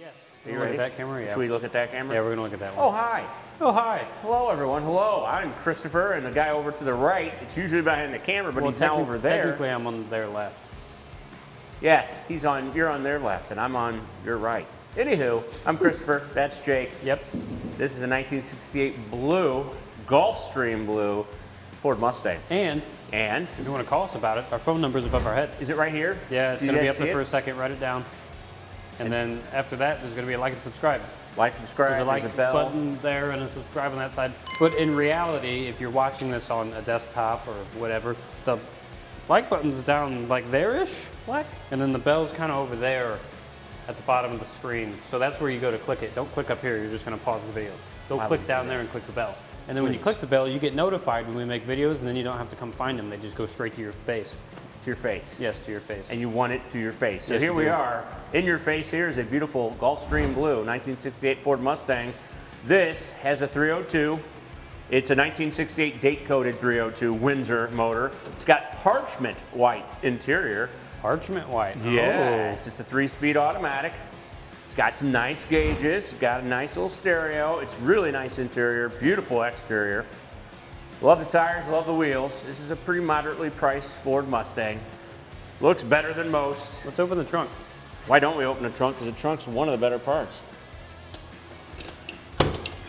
Yes. Are you ready? Look at that camera? Yeah. Should we look at that camera? Yeah, we're gonna look at that one. Oh, hi. Oh, hi. Hello, everyone. Hello. I'm Christopher, and the guy over to the right, it's usually behind the camera, but he's now over there. Technically, I'm on their left. Yes, you're on their left, and I'm on your right. Anywho, I'm Christopher. That's Jake. Yep. This is a 1968 blue, Gulfstream blue Ford Mustang. And if you want to call us about it, our phone number's above our head. Is it right here? Yeah, it's going to be up there for a second. Write it down. And then after that, there's going to be a like and subscribe. Like, subscribe, there's a like bell button there and a subscribe on that side. But in reality, if you're watching this on a desktop or whatever, the like button's down like there-ish. What? And then the bell's kind of over there at the bottom of the screen. So that's where you go to click it. Don't click up here, you're just going to pause the video. Go click down there and click the bell. And then when you click the bell, you get notified when we make videos, and then you don't have to come find them. They just go straight to your face. To your face? Yes, to your face. And you want it to your face. So yes, here we are. In your face here is a beautiful Gulfstream blue 1968 Ford Mustang. This has a 302. It's a 1968 date-coded 302 Windsor motor. It's got parchment white interior. Parchment white? Yes, oh. It's a 3-speed automatic. It's got some nice gauges. It's got a nice little stereo. It's really nice interior, beautiful exterior. Love the tires, love the wheels. This is a pretty moderately priced Ford Mustang. Looks better than most. Let's open the trunk. Why don't we open the trunk? Because the trunk's one of the better parts.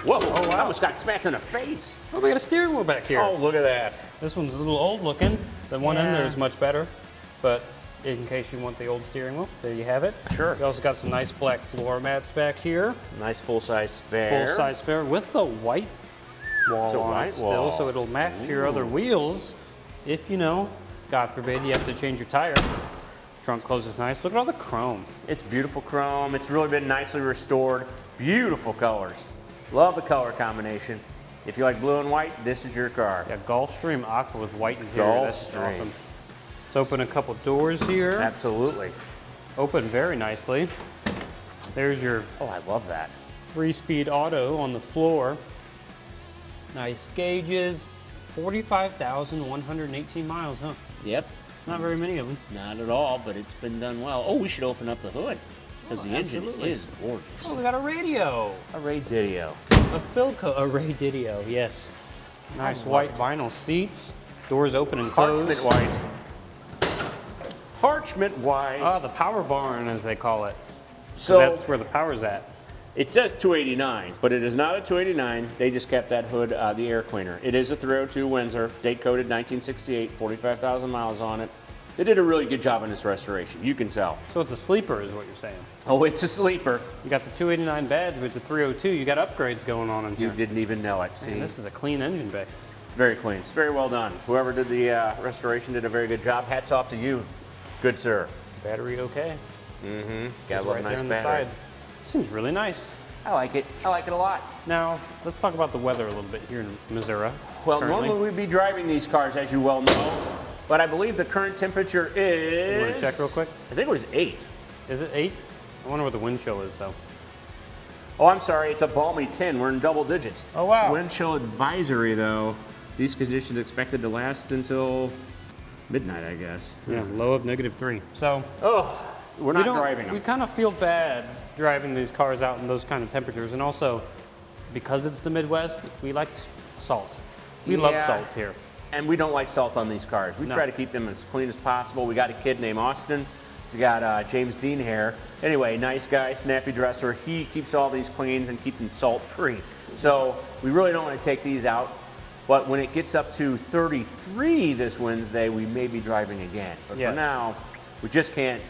Whoa, oh, wow. I almost got smacked in the face. Oh, we got a steering wheel back here. Oh, look at that. This one's a little old looking. The one in there is much better, but in case you want the old steering wheel, there you have it. Sure. We also got some nice black floor mats back here. Nice full-size spare. Full-size spare with the white wall on it still, so it'll match your other wheels. If you know, God forbid, you have to change your tire. Trunk closes nice. Look at all the chrome. It's beautiful chrome. It's really been nicely restored. Beautiful colors. Love the color combination. If you like blue and white, this is your car. Yeah, Gulfstream Aqua with white interior. That's awesome. Let's open a couple doors here. Absolutely. Open very nicely. There's your I love that. 3-speed auto on the floor. Nice gauges. 45,118 miles, huh? Yep. Not very many of them. Not at all, but it's been done well. Oh, we should open up the hood because the engine is gorgeous. Oh, we got a radio. A Radial. A Radial, yes. Nice white vinyl seats. Doors open and closed. Parchment white. Parchment white. Ah, the power barn, as they call it. So that's where the power's at. It says 289, but it is not a 289. They just kept that hood, the air cleaner. It is a 302 Windsor, date-coded 1968, 45,000 miles on it. They did a really good job on this restoration. You can tell. So it's a sleeper, is what you're saying? Oh, it's a sleeper. You got the 289 badge, but it's a 302. You got upgrades going on in here. You didn't even know it. See, man, this is a clean engine bay. It's very clean. It's very well done. Whoever did the restoration did a very good job. Hats off to you, good sir. Battery okay. Mm-hmm. Got a little right nice there on battery. the side. Seems really nice. I like it. I like it a lot. Now, let's talk about the weather a little bit here in Missouri. Well, currently. normally we'd be driving these cars, as you well know, but I believe the current temperature is... You want to check real quick? I think it was 8. Is it 8? I wonder what the wind chill is, though. Oh, I'm sorry. It's a balmy 10. We're in double digits. Oh, wow. Wind chill advisory, though. These conditions expected to last until midnight, I guess. Yeah, low of -3. So... Oh, we're not driving them. We kind of feel bad driving these cars out in those kind of temperatures, and also because it's the Midwest, we like salt. We love salt here. And we don't like salt on these cars. We try to keep them as clean as possible. We got a kid named Austin. He's got James Dean hair. Anyway, nice guy, snappy dresser. He keeps all these cleans and keep them salt-free. So we really don't want to take these out. But when it gets up to 33 this Wednesday, we may be driving again. But for now, we just can't.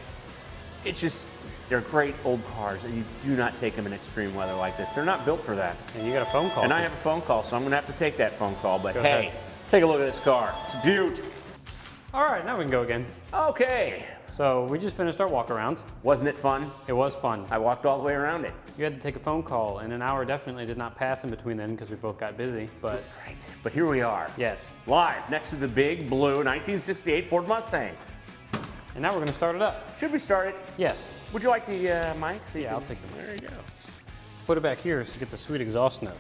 It's just, they're great old cars, and you do not take them in extreme weather like this. They're not built for that. And you got a phone call. And I have a phone call, so I'm going to have to take that phone call. But Go hey, ahead. take a look at this car. It's a beaut. All right, now we can go again. Okay. So we just finished our walk around. Wasn't it fun? It was fun. I walked all the way around it. You had to take a phone call, and an hour definitely did not pass in between then because we both got busy, but... Right. But here we are. Yes. Live next to the big blue 1968 Ford Mustang. And now we're going to start it up. Should we start it? Yes. Would you like the mic? So Yeah, I'll take the mic. There you go. Put it back here so you get the sweet exhaust note.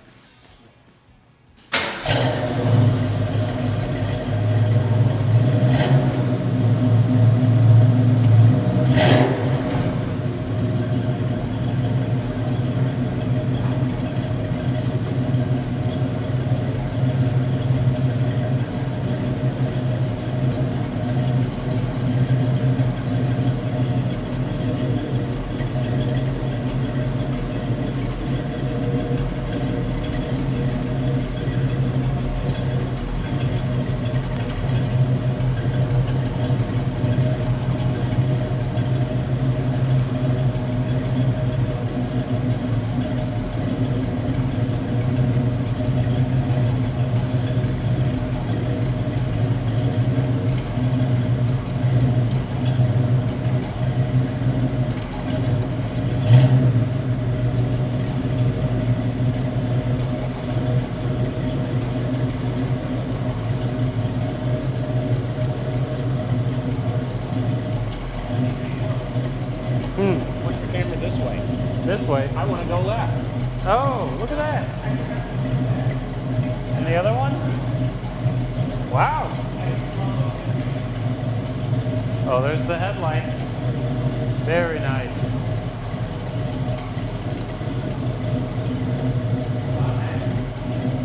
This way. I want to go left. Oh, look at that. And the other one? Wow. Oh, there's the headlights. Very nice.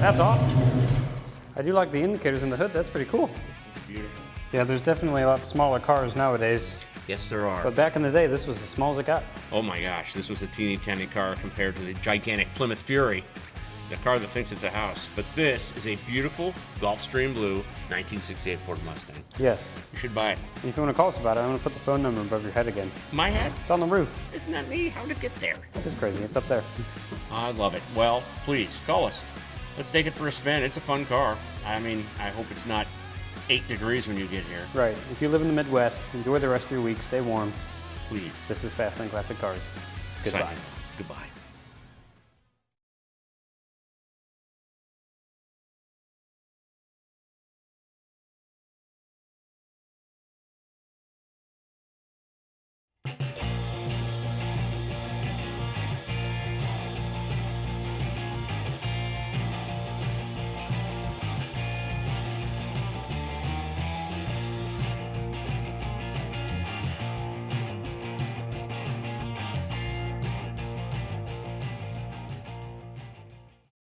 That's awesome. I do like the indicators in the hood. That's pretty cool. Beautiful. Yeah, there's definitely a lot smaller cars nowadays. Yes, there are. But back in the day, this was as small as it got. Oh my gosh, this was a teeny tiny car compared to the gigantic Plymouth Fury, the car that thinks it's a house. But this is a beautiful Gulfstream blue 1968 Ford Mustang. Yes. You should buy it. And if you want to call us about it, I'm going to put the phone number above your head again. My head? It's on the roof. Isn't that neat? How to get there? It's crazy. It's up there. I love it. Well, please, call us. Let's take it for a spin. It's a fun car. I mean, I hope it's not 8 degrees when you get here. Right. If you live in the Midwest, enjoy the rest of your week. Stay warm. Please. This is Fast Lane Classic Cars. Goodbye. Sign off. Goodbye.